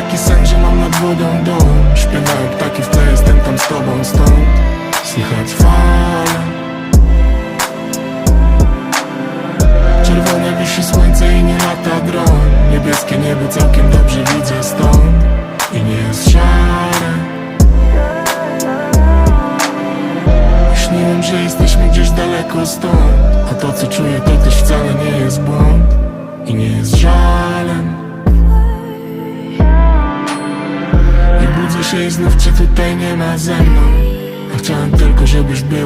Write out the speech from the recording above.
taki sen, że mam nad wodą dom. Śpiewają ptaki w tle, jestem tam z tobą, stąd słychać fale. Czerwone wisi słońce i nie lata dron. Niebieskie niebo całkiem dobrze widzę stąd i nie jest szare. Śniłem, że jesteśmy gdzieś daleko stąd, a to co czuję to też wcale nie jest błąd i nie jest żalem. I budzę się i znów cię tutaj nie ma ze mną. A chciałem tylko, żebyś był